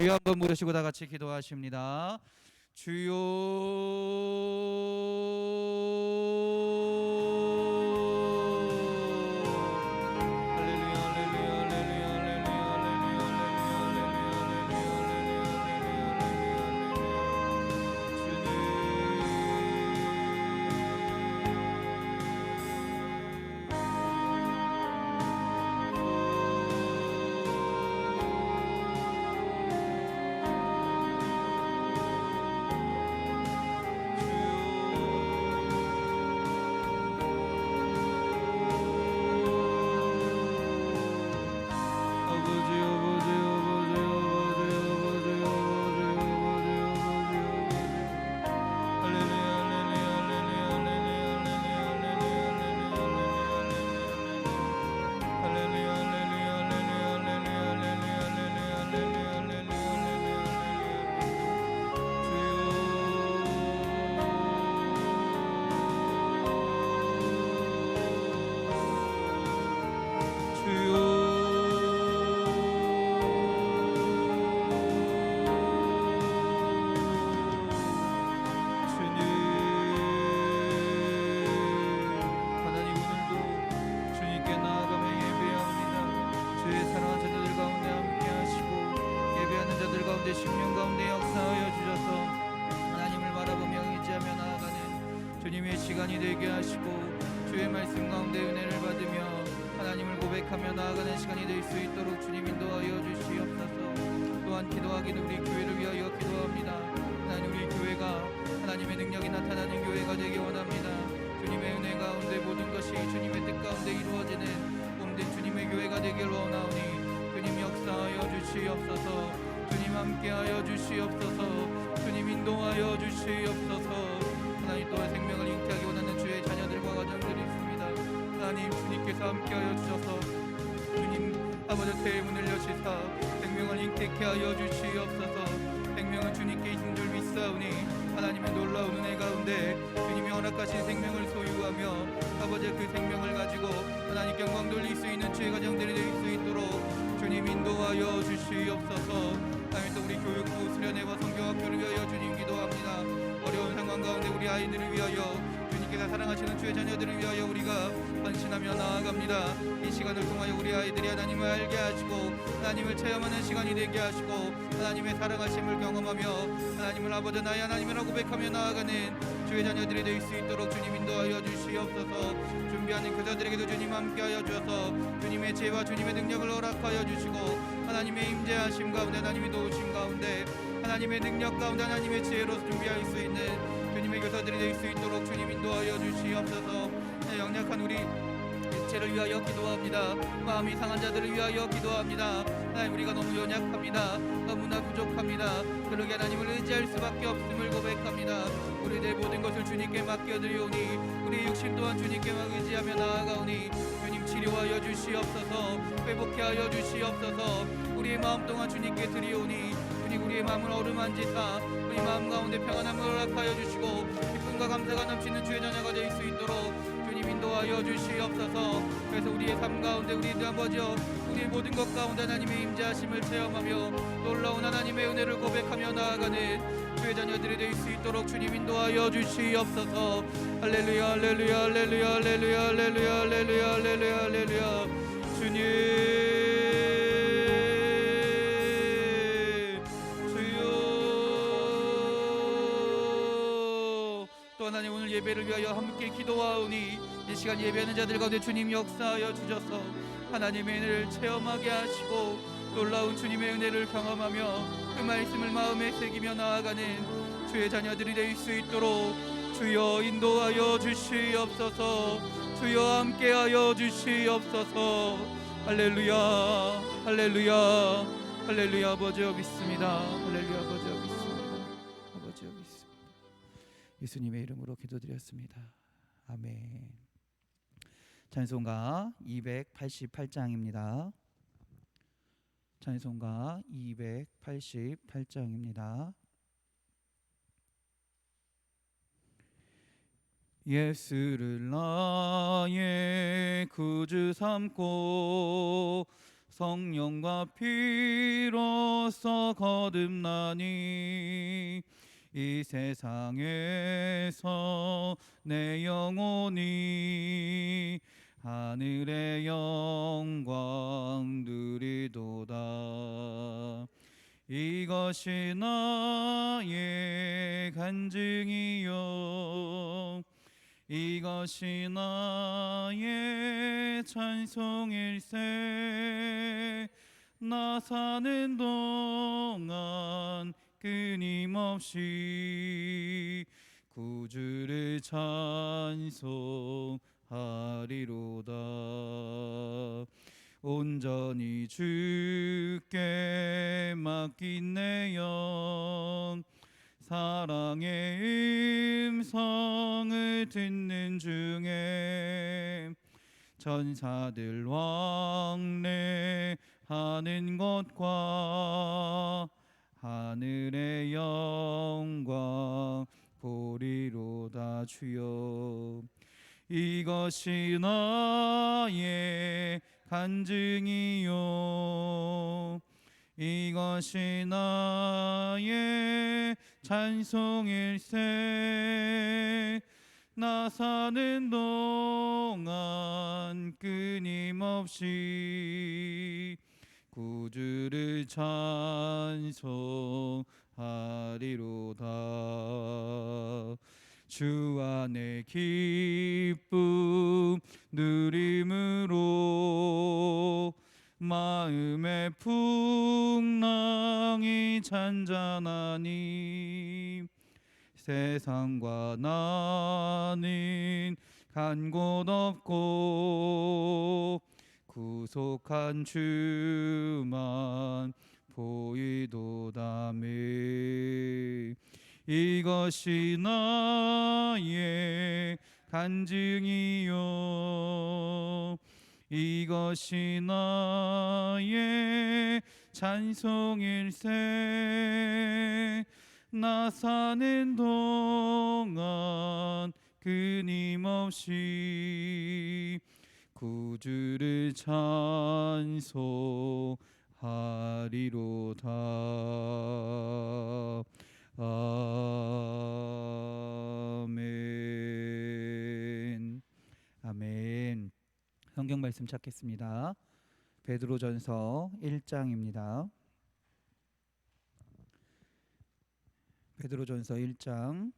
주여 한번 부르시고 다 같이 기도하십니다. 주여. 심령 가운데 역사하여 주셔서 하나님을 바라보며 의지하며 나아가는 주님의 시간이 되게 하시고 주의 말씀 가운데 은혜를 받으며 하나님을 고백하며 나아가는 시간이 될 수 있도록 주님 인도하여 주시옵소서. 또한 기도하기는 우리 교회를 위하여 기도합니다. 하나님, 우리 교회가 하나님의 능력이 나타나는 교회가 되기 원합니다. 주님의 은혜 가운데 모든 것이 주님의 뜻 가운데 이루어지는 몸된 주님의 교회가 되길 원하오니 주님 역사하여 주시옵소서. 주님 함께하여 주시옵소서. 주님 인도하여 주시옵소서. 하나님, 또한 생명을 잉태하기 원하는 주의 자녀들과 가정들이 있습니다. 하나님, 주님께서 함께하여 주셔서 주님 아버지 태의 문을 여시사 생명을 잉태케 하여 주시옵소서. 생명은 주님께 있는 줄 믿사오니 하나님의 놀라운 은혜 가운데 주님이 허락하신 생명을 소유하며 아버지 그 생명을 가지고 하나님께 영광 돌릴 수 있는 주의 가정들이 될 수 있도록 주님 인도하여 주시옵소서. 하나님, 또 우리 교육부 수련회와 성경학교를 위하여 주님 기도합니다. 어려운 상황 가운데 우리 아이들을 위하여 주님께서 사랑하시는 주의 자녀들을 위하여 우리가 헌신하며 나아갑니다. 이 시간을 통하여 우리 아이들이 하나님을 알게 하시고 하나님을 체험하는 시간이 되게 하시고 하나님의 사랑하심을 경험하며 하나님을 아버지 나의 하나님이라고 고백하며 나아가는 주의 자녀들이 될 수 있도록 주님 인도하여 주시옵소서. 준비하는 교사들에게도 주님 함께하여 주셔서 주님의 지혜와 주님의 능력을 허락하여 주시고 하나님의 임재하심 가운데 하나님의 도우심 가운데 하나님의 능력 가운데 하나님의 지혜로 준비할 수 있는 주님의 교사들이 될 수 있도록 주님 인도하여 주시옵소서. 연약한 우리 일체를 위하여 기도합니다. 마음이 상한 자들을 위하여 기도합니다. 하나님, 우리가 너무 연약합니다. 너무나 부족합니다. 그러게 하나님을 의지할 수밖에 없음을 고백합니다. 우리의 모든 것을 주님께 맡겨드리오니 우리 육신 또한 주님께만 의지하며 나아가오니 주님 치료하여 주시옵소서. 회복케 하여 주시옵소서. 우리의 마음 또한 주님께 드리오니 주님 우리의 마음을 어루만지사 우리 마음 가운데 평안함을 허락하여 주시고 기쁨과 감사가 넘치는 주의 자녀가 될 수 있도록 주님 인도하여 주시옵소서. 그래서 우리의 삶 가운데 우리 아버지여 우리의 모든 것 가운데 하나님의 임재하심을 체험하며 놀라운 하나님의 은혜를 고백하며 나아가는 주의 자녀들이 될 수 있도록 주님 인도하여 주시옵소서. 할렐루야 할렐루야 할렐루야 할렐루야 할렐루야 할렐루야 할렐루야 할렐루야. 또 하나님, 오늘 예배를 위하여 함께 기도하오니 이 시간 예배하는 자들 가운데 주님 역사하여 주셔서 하나님의 은혜를 체험하게 하시고 놀라운 주님의 은혜를 경험하며 그 말씀을 마음에 새기며 나아가는 주의 자녀들이 될 수 있도록 주여 인도하여 주시옵소서. 주여 함께하여 주시옵소서. 할렐루야 할렐루야 할렐루야. 아버지여 믿습니다. 할렐루야 아버지여 믿습니다. 아버지여 믿습니다. 예수님의 이름으로 기도드렸습니다. 아멘. 찬송가 288장입니다. 찬송가 288장입니다. 예수를 나의 구주 삼고 성령과 피로써 거듭나니 이 세상에서 내 영혼이 하늘의 영광 누리도다. 이것이 나의 간증이요 이것이 나의 찬송일세. 나 사는 동안 끊임없이 구주를 찬송하리로다. 온전히 주께 맡긴 내 영 사랑의 음성을 듣는 중에 천사들 왕래하는 것과 하늘의 영광 보리로다. 주여 이것이 나의 간증이요 이것이 나의 찬송일세. 나 사는 동안 끊임없이 구주를 찬송하리로다. 주 안에 기쁨 누림으로 마음의 풍랑이 잔잔하니 세상과 나는 간 곳 없고 구속한 주만 보이도다메. 이것이 나의 간증이요 이것이 나의 찬송일세. 나 사는 동안 끊임없이 구주를 찬송하리로다. 아멘. 아멘. 성경 말씀 찾겠습니다. 베드로전서 1장입니다. 베드로전서 1장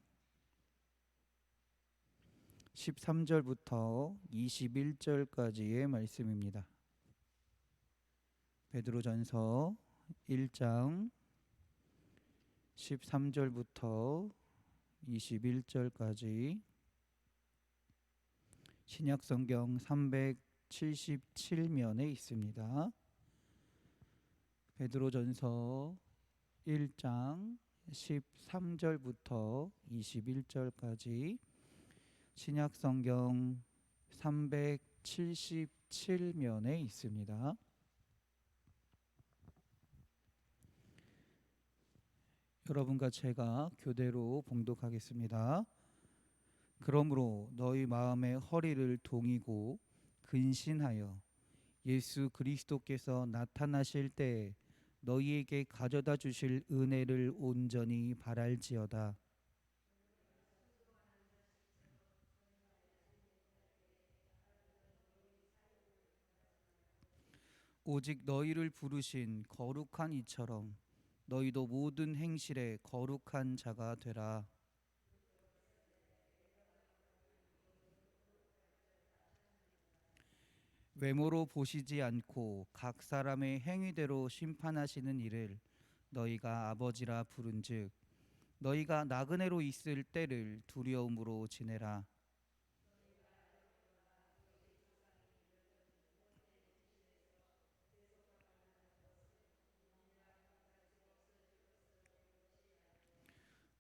13절부터 21절까지의 말씀입니다. 베드로전서 1장 13절부터 21절까지 신약성경 377면에 있습니다. 베드로전서 1장 13절부터 21절까지 신약성경 377면에 있습니다. 여러분과 제가 교대로 봉독하겠습니다. 그러므로 너희 마음의 허리를 동이고 근신하여 예수 그리스도께서 나타나실 때 너희에게 가져다 주실 은혜를 온전히 바랄지어다. 오직 너희를 부르신 거룩한 이처럼 너희도 모든 행실에 거룩한 자가 되라. 외모로 보시지 않고 각 사람의 행위대로 심판하시는 이를 너희가 아버지라 부른즉 너희가 나그네로 있을 때를 두려움으로 지내라.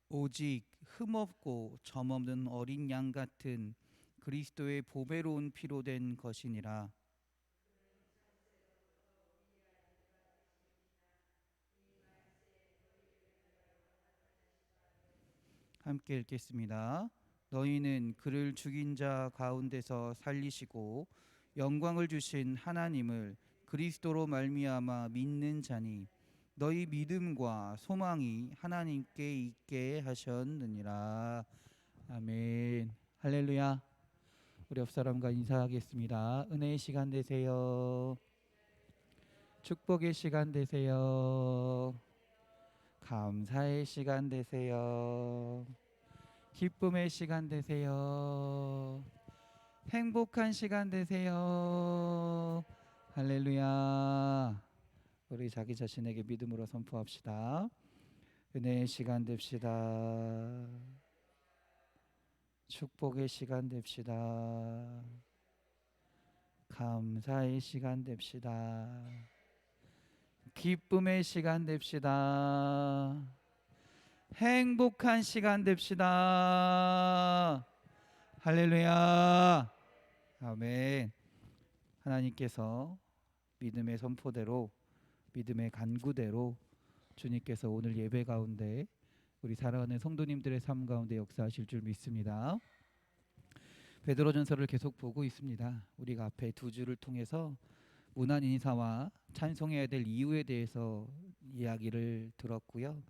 오직 흠없고 점없는 어린 양 같은 그리스도의 보배로운 피로 된 것이니라. 함께 읽겠습니다. 너희는 그를 죽인 자 가운데서 살리시고 영광을 주신 하나님을 그리스도로 말미암아 믿는 자니 너희 믿음과 소망이 하나님께 있게 하셨느니라. 아멘. 할렐루야. 우리 옆 사람과 인사하겠습니다. 은혜의 시간 되세요. 축복의 시간 되세요. 감사의 시간 되세요. 기쁨의 시간 되세요. 행복한 시간 되세요. 할렐루야. 우리 자기 자신에게 믿음으로 선포합시다. 은혜의 시간 됩시다. 축복의 시간 됩시다. 감사의 시간 됩시다. 기쁨의 시간 됩시다. 행복한 시간 됩시다. 할렐루야. 아멘. 하나님께서 믿음의 선포대로, 믿음의 간구대로 주님께서 오늘 예배 가운데 우리 사랑하는 성도님들의 삶 가운데 역사하실 줄 믿습니다. 베드로전서를 계속 보고 있습니다. 우리가 앞에 두 주를 통해서 문안 인사와 찬송해야 될 이유에 대해서 이야기를 들었고요.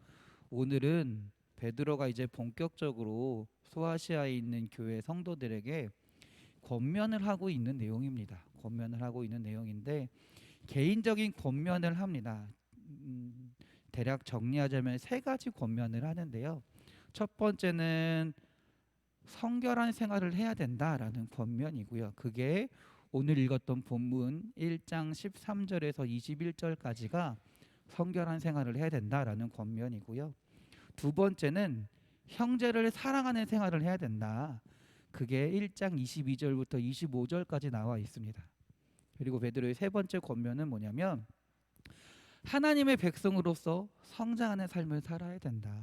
오늘은 베드로가 이제 본격적으로 소아시아에 있는 교회 성도들에게 권면을 하고 있는 내용입니다. 권면을 하고 있는 내용인데 개인적인 권면을 합니다. 대략 정리하자면 세 가지 권면을 하는데요. 첫 번째는 성결한 생활을 해야 된다라는 권면이고요. 그게 오늘 읽었던 본문 1장 13절에서 21절까지가 성결한 생활을 해야 된다라는 권면이고요. 두 번째는 형제를 사랑하는 생활을 해야 된다. 그게 1장 22절부터 25절까지 나와 있습니다. 그리고 베드로의 세 번째 권면은 뭐냐면 하나님의 백성으로서 성장하는 삶을 살아야 된다.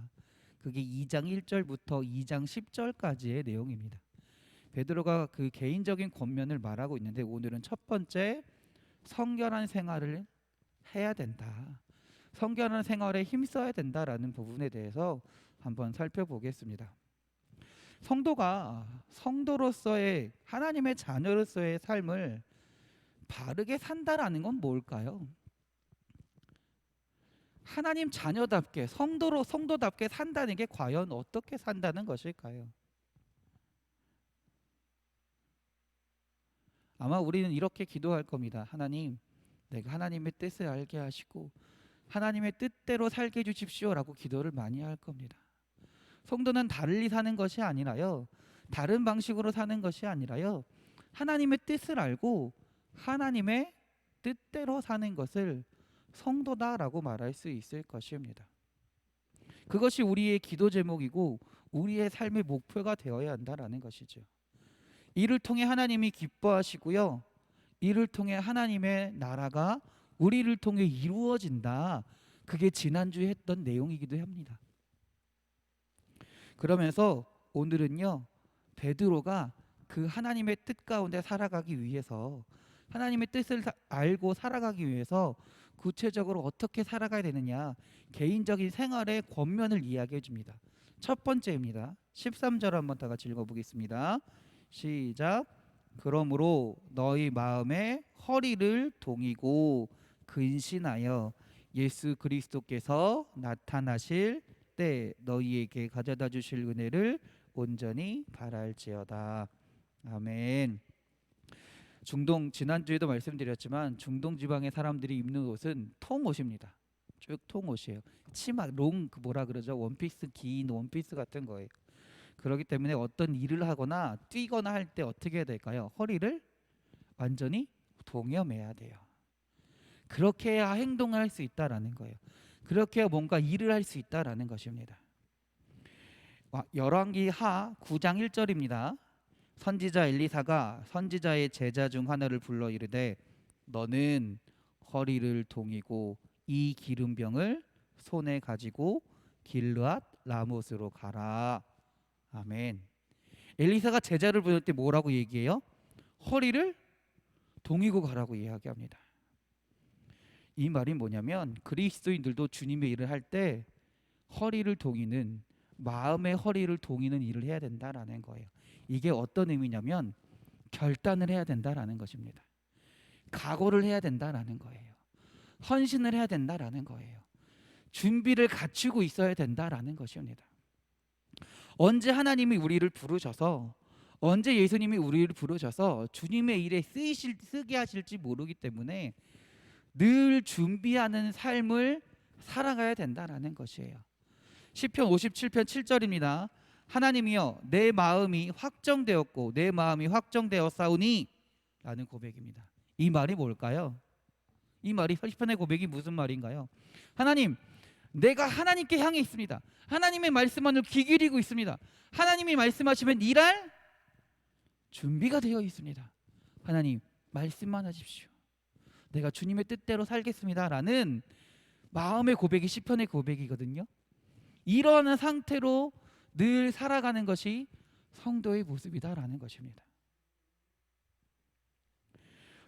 그게 2장 1절부터 2장 10절까지의 내용입니다. 베드로가 그 개인적인 권면을 말하고 있는데 오늘은 첫 번째 성결한 생활을 해야 된다. 성결한 생활에 힘써야 된다라는 부분에 대해서 한번 살펴보겠습니다. 성도가 성도로서의 하나님의 자녀로서의 삶을 바르게 산다라는 건 뭘까요? 하나님 자녀답게 성도답게 산다는 게 과연 어떻게 산다는 것일까요? 아마 우리는 이렇게 기도할 겁니다. 하나님, 내가 하나님의 뜻을 알게 하시고 하나님의 뜻대로 살게 해주십시오라고 기도를 많이 할 겁니다. 성도는 달리 사는 것이 아니라요, 다른 방식으로 사는 것이 아니라요, 하나님의 뜻을 알고 하나님의 뜻대로 사는 것을 성도다라고 말할 수 있을 것입니다. 그것이 우리의 기도 제목이고 우리의 삶의 목표가 되어야 한다라는 것이죠. 이를 통해 하나님이 기뻐하시고요, 이를 통해 하나님의 나라가 우리를 통해 이루어진다. 그게 지난주에 했던 내용이기도 합니다. 그러면서 오늘은요, 베드로가 그 하나님의 뜻 가운데 살아가기 위해서, 하나님의 뜻을 알고 살아가기 위해서 구체적으로 어떻게 살아가야 되느냐, 개인적인 생활의 권면을 이야기해 줍니다. 첫 번째입니다. 13절 한번 다 같이 읽어보겠습니다. 시작. 그러므로 너희 마음에 허리를 동이고 근신하여 예수 그리스도께서 나타나실 때 너희에게 가져다 주실 은혜를 온전히 바랄지어다. 아멘. 중동, 지난주에도 말씀드렸지만 중동 지방의 사람들이 입는 옷은 통옷입니다. 쭉 통옷이에요. 치마, 뭐라 그러죠? 원피스, 긴 원피스 같은 거예요. 그렇기 때문에 어떤 일을 하거나 뛰거나 할 때 어떻게 해야 될까요? 허리를 완전히 동여매야 돼요. 그렇게 해야 행동을 할 수 있다라는 거예요. 그렇게 해야 뭔가 일을 할 수 있다라는 것입니다. 열왕기 하 9장 1절입니다. 선지자 엘리사가 선지자의 제자 중 하나를 불러 이르되 너는 허리를 동이고 이 기름병을 손에 가지고 길르앗 라못으로 가라. 아멘. 엘리사가 제자를 부를 때 뭐라고 얘기해요? 허리를 동이고 가라고 이야기합니다. 이 말이 뭐냐면 그리스도인들도 주님의 일을 할 때 허리를 동이는, 마음의 허리를 동이는 일을 해야 된다라는 거예요. 이게 어떤 의미냐면 결단을 해야 된다라는 것입니다. 각오를 해야 된다라는 거예요. 헌신을 해야 된다라는 거예요. 준비를 갖추고 있어야 된다라는 것입니다. 언제 하나님이 우리를 부르셔서, 언제 예수님이 우리를 부르셔서 주님의 일에 쓰게 하실지 모르기 때문에 늘 준비하는 삶을 살아가야 된다라는 것이에요. 시편 57편 7절입니다. 하나님이여 내 마음이 확정되었고 내 마음이 확정되었사오니 라는 고백입니다. 이 말이 뭘까요? 이 말이 시편의 고백이 무슨 말인가요? 하나님, 내가 하나님께 향해 있습니다. 하나님의 말씀만을 귀 기울이고 있습니다. 하나님이 말씀하시면 일할 준비가 되어 있습니다. 하나님, 말씀만 하십시오. 내가 주님의 뜻대로 살겠습니다 라는 마음의 고백이 시편의 고백이거든요. 이러한 상태로 늘 살아가는 것이 성도의 모습이다라는 것입니다.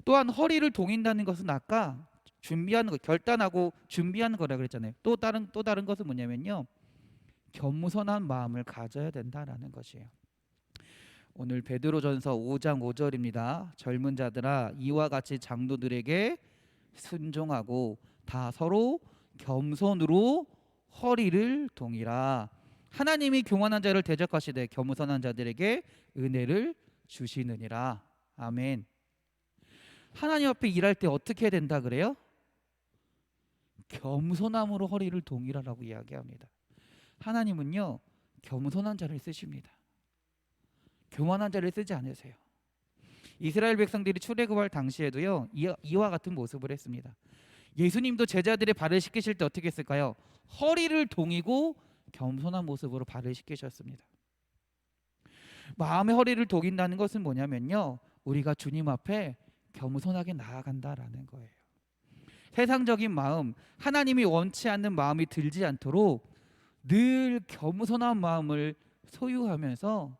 또한 허리를 동인다는 것은 아까 준비하는 거, 결단하고 준비하는 거라 그랬잖아요. 또 다른 것은 뭐냐면요, 겸손한 마음을 가져야 된다라는 것이에요. 오늘 베드로전서 5장 5절입니다. 젊은 자들아 이와 같이 장로들에게 순종하고 다 서로 겸손으로 허리를 동이라. 하나님이 교만한 자를 대적하시되 겸손한 자들에게 은혜를 주시느니라. 아멘. 하나님 앞에 일할 때 어떻게 해야 된다 그래요? 겸손함으로 허리를 동이라라고 이야기합니다. 하나님은요, 겸손한 자를 쓰십니다. 교만한 자를 쓰지 않으세요. 이스라엘 백성들이 출애굽할 당시에도요, 이와 같은 모습을 했습니다. 예수님도 제자들의 발을 씻기실 때 어떻게 했을까요? 허리를 동이고 겸손한 모습으로 발을 씻기셨습니다. 마음의 허리를 동인다는 것은 뭐냐면요, 우리가 주님 앞에 겸손하게 나아간다라는 거예요. 세상적인 마음, 하나님이 원치 않는 마음이 들지 않도록 늘 겸손한 마음을 소유하면서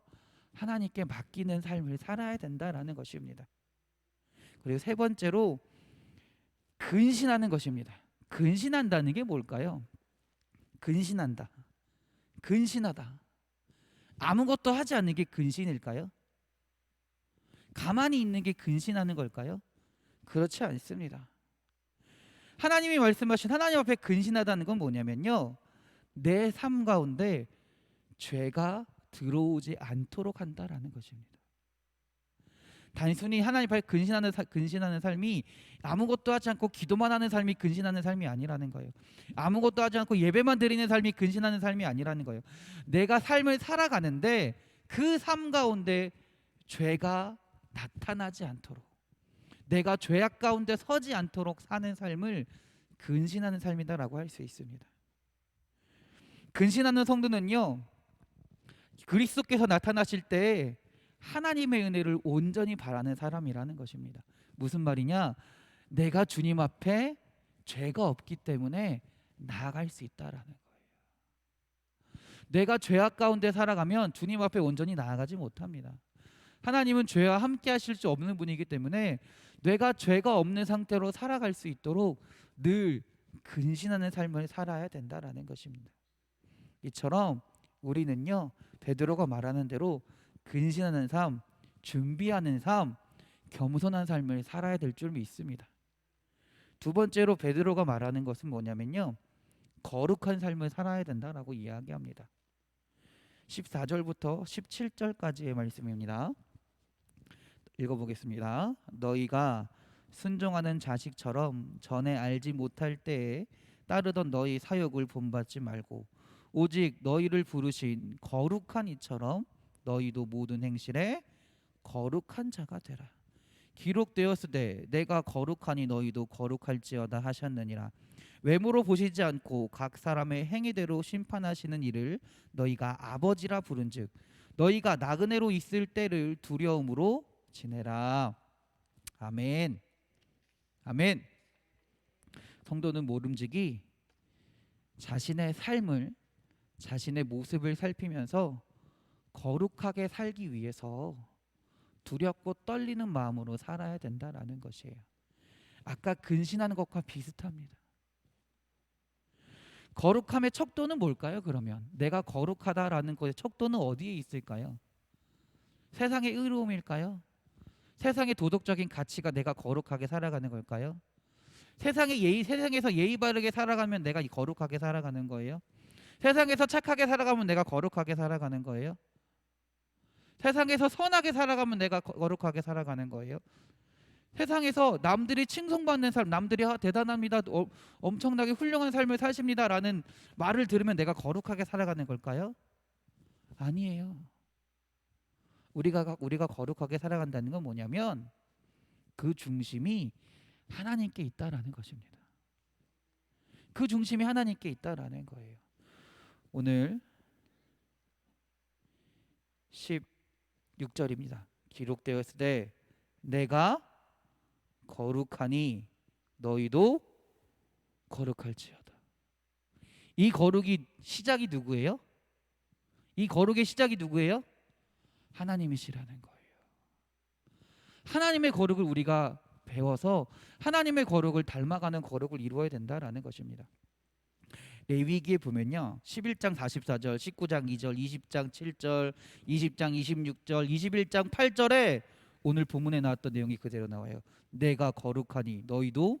하나님께 맡기는 삶을 살아야 된다라는 것입니다. 그리고 세 번째로 근신하는 것입니다. 근신한다는 게 뭘까요? 근신한다, 근신하다. 아무것도 하지 않는 게 근신일까요? 가만히 있는 게 근신하는 걸까요? 그렇지 않습니다. 하나님이 말씀하신 하나님 앞에 근신하다는 건 뭐냐면요, 내 삶 가운데 죄가 들어오지 않도록 한다라는 것입니다. 단순히 하나님 앞에 근신하는 삶이 아무것도 하지 않고 기도만 하는 삶이 근신하는 삶이 아니라는 거예요. 아무것도 하지 않고 예배만 드리는 삶이 근신하는 삶이 아니라는 거예요. 내가 삶을 살아가는데 그 삶 가운데 죄가 나타나지 않도록, 내가 죄악 가운데 서지 않도록 사는 삶을 근신하는 삶이다라고 할 수 있습니다. 근신하는 성도는요, 그리스도께서 나타나실 때 하나님의 은혜를 온전히 바라는 사람이라는 것입니다. 무슨 말이냐? 내가 주님 앞에 죄가 없기 때문에 나아갈 수 있다라는 거예요. 내가 죄악 가운데 살아가면 주님 앞에 온전히 나아가지 못합니다. 하나님은 죄와 함께 하실 수 없는 분이기 때문에 내가 죄가 없는 상태로 살아갈 수 있도록 늘 근신하는 삶을 살아야 된다라는 것입니다. 이처럼 우리는요, 베드로가 말하는 대로 근신하는 삶, 준비하는 삶, 겸손한 삶을 살아야 될 줄 믿습니다. 두 번째로 베드로가 말하는 것은 뭐냐면요, 거룩한 삶을 살아야 된다라고 이야기합니다. 14절부터 17절까지의 말씀입니다. 읽어보겠습니다. 너희가 순종하는 자식처럼 전에 알지 못할 때에 따르던 너희 사욕을 본받지 말고 오직 너희를 부르신 거룩한 이처럼 너희도 모든 행실에 거룩한 자가 되라. 기록되었으되 내가 거룩하니 너희도 거룩할지어다 하셨느니라. 외모로 보시지 않고 각 사람의 행위대로 심판하시는 이를 너희가 아버지라 부른즉 너희가 나그네로 있을 때를 두려움으로 지내라. 아멘. 아멘. 성도는 모름지기 자신의 삶을, 자신의 모습을 살피면서 거룩하게 살기 위해서 두렵고 떨리는 마음으로 살아야 된다라는 것이에요. 아까 근신하는 것과 비슷합니다. 거룩함의 척도는 뭘까요? 그러면 내가 거룩하다라는 것의 척도는 어디에 있을까요? 세상의 의로움일까요? 세상의 도덕적인 가치가 내가 거룩하게 살아가는 걸까요? 세상에서 예의 바르게 살아가면 내가 거룩하게 살아가는 거예요? 세상에서 착하게 살아가면 내가 거룩하게 살아가는 거예요? 세상에서 선하게 살아가면 내가 거룩하게 살아가는 거예요? 세상에서 남들이 칭송받는 삶, 남들이 대단합니다, 엄청나게 훌륭한 삶을 사십니다라는 말을 들으면 내가 거룩하게 살아가는 걸까요? 아니에요. 우리가 거룩하게 살아간다는 건 뭐냐면 그 중심이 하나님께 있다라는 것입니다. 그 중심이 하나님께 있다라는 거예요. 오늘 16절입니다. 기록되었을 때 내가 거룩하니 너희도 거룩할지어다. 이 거룩이 시작이 누구예요? 이 거룩의 시작이 누구예요? 하나님이시라는 거예요. 하나님의 거룩을 우리가 배워서 하나님의 거룩을 닮아가는 거룩을 이루어야 된다라는 것입니다. 레위기에 보면요, 11장 44절, 19장 2절, 20장 7절, 20장 26절, 21장 8절에 오늘 본문에 나왔던 내용이 그대로 나와요. 내가 거룩하니 너희도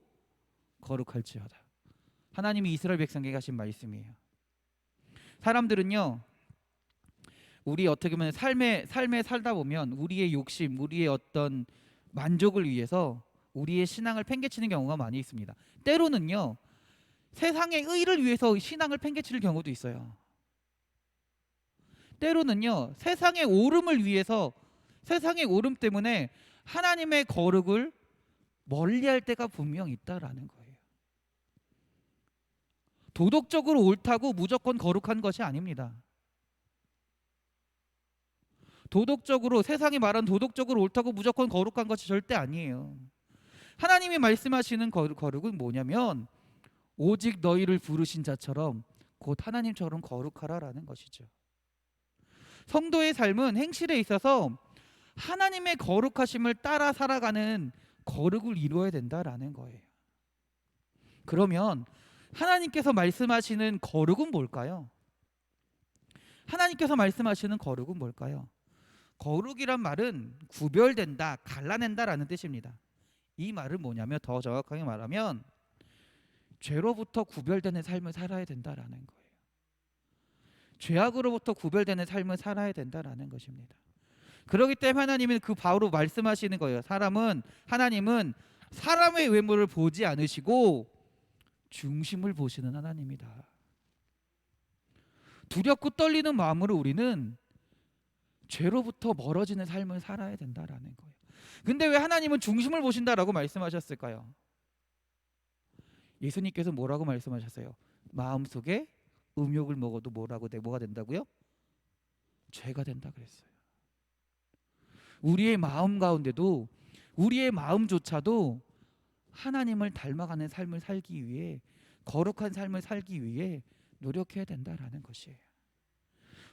거룩할지어다. 하나님이 이스라엘 백성에게 하신 말씀이에요. 사람들은요, 우리 어떻게 보면 삶에 살다 보면 우리의 욕심, 우리의 어떤 만족을 위해서 우리의 신앙을 팽개치는 경우가 많이 있습니다. 때로는요, 세상의 의를 위해서 신앙을 팽개칠 경우도 있어요. 때로는요, 세상의 오름을 위해서, 세상의 오름 때문에 하나님의 거룩을 멀리할 때가 분명 있다라는 거예요. 도덕적으로 옳다고 무조건 거룩한 것이 아닙니다. 도덕적으로, 세상이 말하는 도덕적으로 옳다고 무조건 거룩한 것이 절대 아니에요. 하나님이 말씀하시는 거룩은 뭐냐면 오직 너희를 부르신 자처럼 곧 하나님처럼 거룩하라라는 것이죠. 성도의 삶은 행실에 있어서 하나님의 거룩하심을 따라 살아가는 거룩을 이루어야 된다라는 거예요. 그러면 하나님께서 말씀하시는 거룩은 뭘까요? 하나님께서 말씀하시는 거룩은 뭘까요? 거룩이란 말은 구별된다, 갈라낸다라는 뜻입니다. 이 말은 뭐냐면, 더 정확하게 말하면 죄로부터 구별되는 삶을 살아야 된다라는 거예요. 죄악으로부터 구별되는 삶을 살아야 된다라는 것입니다. 그렇기 때문에 하나님은 그 바로 말씀하시는 거예요. 하나님은 사람의 외모를 보지 않으시고 중심을 보시는 하나님이다. 두렵고 떨리는 마음으로 우리는 죄로부터 멀어지는 삶을 살아야 된다라는 거예요. 근데 왜 하나님은 중심을 보신다라고 말씀하셨을까요? 예수님께서 뭐라고 말씀하셨어요? 마음속에 음욕을 먹어도 뭐가 된다고요? 죄가 된다 그랬어요. 우리의 마음 가운데도, 우리의 마음조차도 하나님을 닮아가는 삶을 살기 위해, 거룩한 삶을 살기 위해 노력해야 된다라는 것이에요.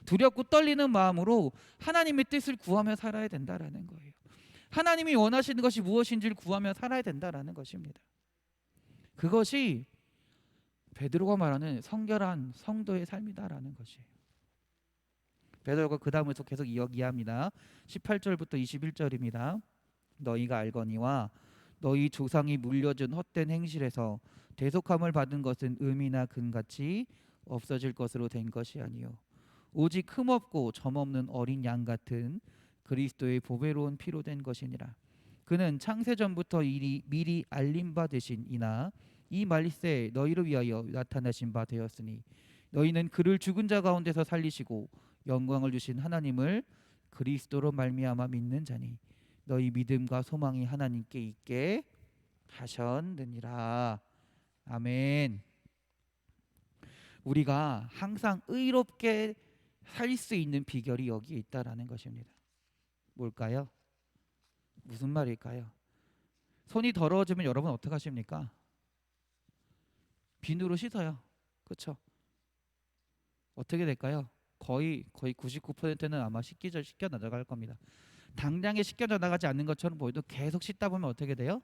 두렵고 떨리는 마음으로 하나님의 뜻을 구하며 살아야 된다라는 거예요. 하나님이 원하시는 것이 무엇인지를 구하며 살아야 된다라는 것입니다. 그것이 베드로가 말하는 성결한 성도의 삶이다라는 것이에요. 베드로가 그 다음에서 계속 이야기합니다. 18절부터 21절입니다. 너희가 알거니와 너희 조상이 물려준 헛된 행실에서 대속함을 받은 것은 음이나 금같이 없어질 것으로 된 것이 아니요 오직 흠없고 점없는 어린 양 같은 그리스도의 보배로운 피로 된 것이니라. 그는 창세전부터 미리 알림 받으신 이나 이 말세 너희를 위하여 나타나신 바 되었으니 너희는 그를 죽은 자 가운데서 살리시고 영광을 주신 하나님을 그리스도로 말미암아 믿는 자니 너희 믿음과 소망이 하나님께 있게 하셨느니라. 아멘. 우리가 항상 의롭게 살 수 있는 비결이 여기에 있다라는 것입니다. 뭘까요? 무슨 말일까요? 손이 더러워지면 여러분 어떻게 하십니까? 비누로 씻어요. 그렇죠? 어떻게 될까요? 거의 99%는 아마 씻겨 나갈 겁니다. 당장에 씻겨 나가지 않는 것처럼 보여도 계속 씻다 보면 어떻게 돼요?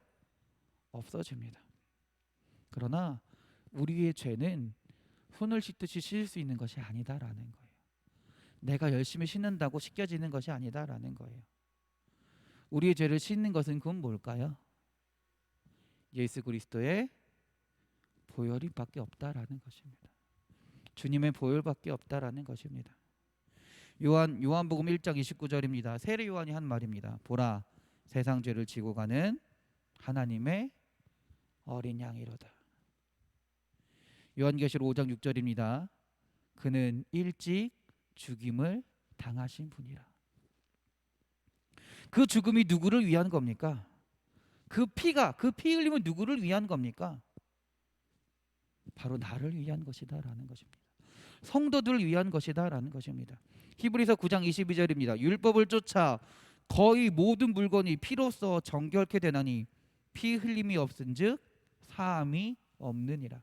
없어집니다. 그러나 우리의 죄는 손을 씻듯이 씻을 수 있는 것이 아니다라는 거예요. 내가 열심히 씻는다고 씻겨지는 것이 아니다라는 거예요. 우리의 죄를 씻는 것은 그건 뭘까요? 예수 그리스도의 보혈밖에 없다라는 것입니다. 주님의 보혈밖에 없다라는 것입니다. 요한복음 1장 29절입니다. 세례 요한이 한 말입니다. 보라, 세상 죄를 지고 가는 하나님의 어린 양이로다. 요한계시록 5장 6절입니다. 그는 일찍 죽임을 당하신 분이라. 그 죽음이 누구를 위한 겁니까? 그 피 흘림은 누구를 위한 겁니까? 바로 나를 위한 것이다라는 것입니다. 성도들을 위한 것이다라는 것입니다. 히브리서 9장 22절입니다. 율법을 쫓아 거의 모든 물건이 피로써 정결케 되나니 피 흘림이 없은즉 사함이 없느니라.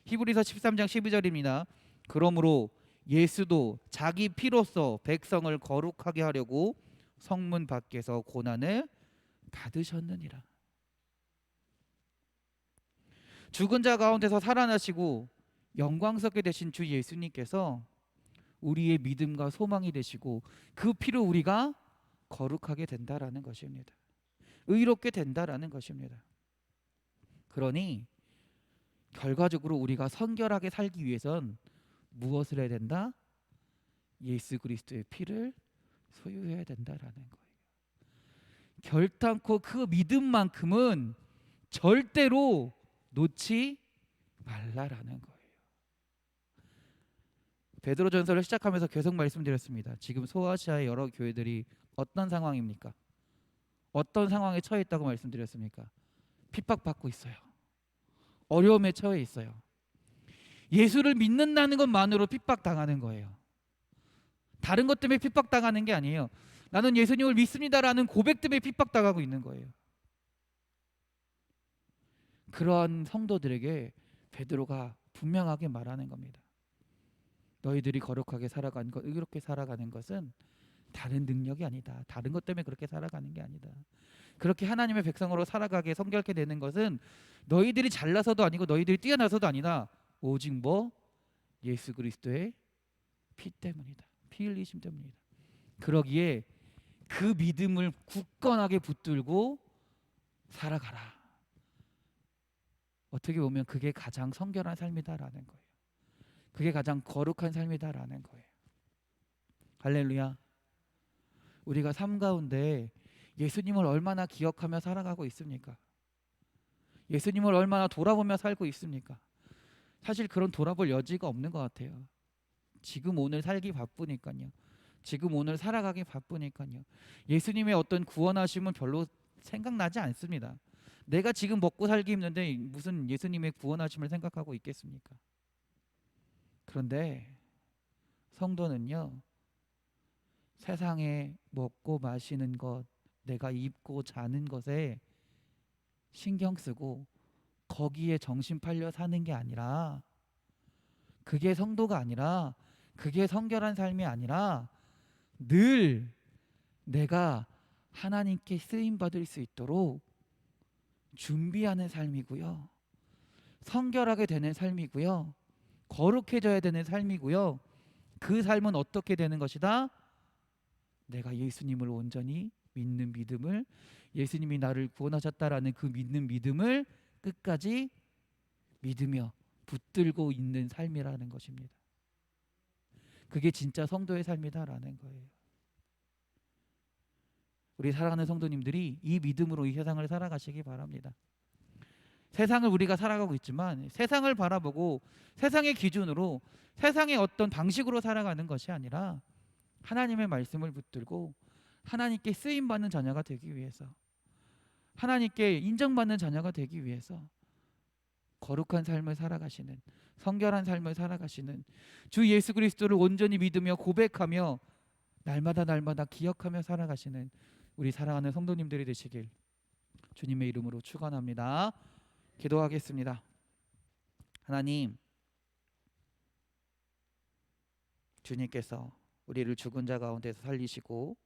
히브리서 13장 12절입니다. 그러므로 예수도 자기 피로써 백성을 거룩하게 하려고 성문 밖에서 고난을 받으셨느니라. 죽은 자 가운데서 살아나시고 영광스럽게 되신 주 예수님께서 우리의 믿음과 소망이 되시고 그 피로 우리가 거룩하게 된다라는 것입니다. 의롭게 된다라는 것입니다. 그러니 결과적으로 우리가 성결하게 살기 위해선 무엇을 해야 된다? 예수 그리스도의 피를 소유해야 된다라는 거예요. 결단코 그 믿음만큼은 절대로 놓지 말라라는 거예요. 베드로전서를 시작하면서 계속 말씀드렸습니다. 지금 소아시아의 여러 교회들이 어떤 상황입니까? 어떤 상황에 처해 있다고 말씀드렸습니까? 핍박받고 있어요. 어려움에 처해 있어요. 예수를 믿는다는 것만으로 핍박당하는 거예요. 다른 것 때문에 핍박당하는 게 아니에요. 나는 예수님을 믿습니다라는 고백 때문에 핍박당하고 있는 거예요. 그러한 성도들에게 베드로가 분명하게 말하는 겁니다. 너희들이 거룩하게 살아가는 것, 의롭게 살아가는 것은 다른 능력이 아니다. 다른 것 때문에 그렇게 살아가는 게 아니다. 그렇게 하나님의 백성으로 살아가게 성결케 되는 것은 너희들이 잘나서도 아니고 너희들이 뛰어나서도 아니다. 오직 예수 그리스도의 피 때문이다. 피 흘리심 때문이다. 그러기에 그 믿음을 굳건하게 붙들고 살아가라. 어떻게 보면 그게 가장 성결한 삶이다라는 거예요. 그게 가장 거룩한 삶이다라는 거예요. 할렐루야. 우리가 삶 가운데 예수님을 얼마나 기억하며 살아가고 있습니까? 예수님을 얼마나 돌아보며 살고 있습니까? 사실 그런 돌아볼 여지가 없는 것 같아요. 지금 오늘 살기 바쁘니까요. 지금 오늘 살아가기 바쁘니까요. 예수님의 어떤 구원하심은 별로 생각나지 않습니다. 내가 지금 먹고 살기 힘든데 무슨 예수님의 구원하심을 생각하고 있겠습니까? 그런데 성도는요, 세상에 먹고 마시는 것, 내가 입고 자는 것에 신경 쓰고 거기에 정신 팔려 사는 게 아니라, 그게 성도가 아니라, 그게 성결한 삶이 아니라 늘 내가 하나님께 쓰임 받을 수 있도록 준비하는 삶이고요, 성결하게 되는 삶이고요, 거룩해져야 되는 삶이고요. 그 삶은 어떻게 되는 것이다? 내가 예수님을 온전히 믿는 믿음을, 예수님이 나를 구원하셨다라는 그 믿는 믿음을 끝까지 믿으며 붙들고 있는 삶이라는 것입니다. 그게 진짜 성도의 삶이다라는 거예요. 우리 사랑하는 성도님들이 이 믿음으로 이 세상을 살아가시기 바랍니다. 세상을 우리가 살아가고 있지만 세상을 바라보고 세상의 기준으로, 세상의 어떤 방식으로 살아가는 것이 아니라 하나님의 말씀을 붙들고 하나님께 쓰임받는 자녀가 되기 위해서, 하나님께 인정받는 자녀가 되기 위해서 거룩한 삶을 살아가시는, 성결한 삶을 살아가시는 주 예수 그리스도를 온전히 믿으며 고백하며 날마다 기억하며 살아가시는 우리 사랑하는 성도님들이 되시길 주님의 이름으로 축원합니다. 기도하겠습니다. 하나님, 주님께서 우리를 죽은 자 가운데서 살리시고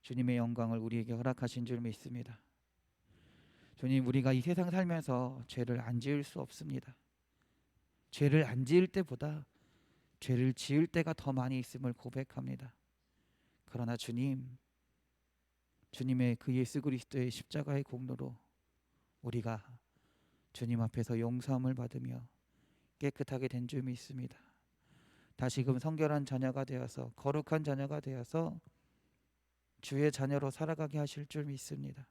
주님의 영광을 우리에게 허락하신 줄 믿습니다. 주님, 우리가 이 세상 살면서 죄를 안 지을 수 없습니다. 죄를 안 지을 때보다 죄를 지을 때가 더 많이 있음을 고백합니다. 그러나 주님, 주님의 그 예수 그리스도의 십자가의 공로로 우리가 주님 앞에서 용서함을 받으며 깨끗하게 된 줄 믿습니다. 다시금 성결한 자녀가 되어서 거룩한 자녀가 되어서 주의 자녀로 살아가게 하실 줄 믿습니다.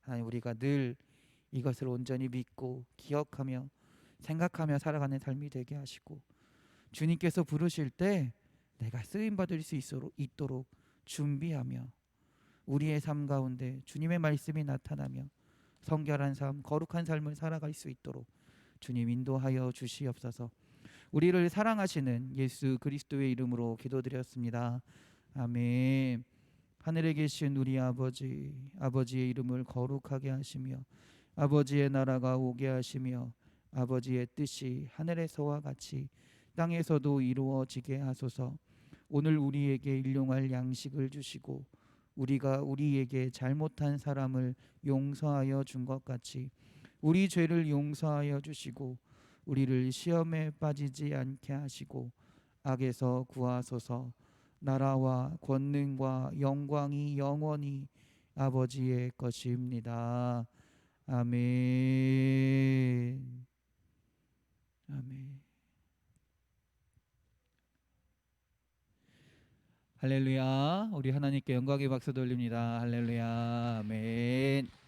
하나님, 우리가 늘 이것을 온전히 믿고 기억하며 생각하며 살아가는 삶이 되게 하시고, 주님께서 부르실 때 내가 쓰임 받을 수 있도록 준비하며 우리의 삶 가운데 주님의 말씀이 나타나며 성결한 삶, 거룩한 삶을 살아갈 수 있도록 주님 인도하여 주시옵소서. 우리를 사랑하시는 예수 그리스도의 이름으로 기도드렸습니다. 아멘. 하늘에 계신 우리 아버지, 아버지의 이름을 거룩하게 하시며 아버지의 나라가 오게 하시며 아버지의 뜻이 하늘에서와 같이 땅에서도 이루어지게 하소서. 오늘 우리에게 일용할 양식을 주시고 우리가 우리에게 잘못한 사람을 용서하여 준 것 같이 우리 죄를 용서하여 주시고 우리를 시험에 빠지지 않게 하시고 악에서 구하소서. 나라와 권능과 영광이 영원히 아버지의 것입니다. 아멘. 아멘. 할렐루야. 우리 하나님께 영광의 박수 돌립니다. 할렐루야. 아멘.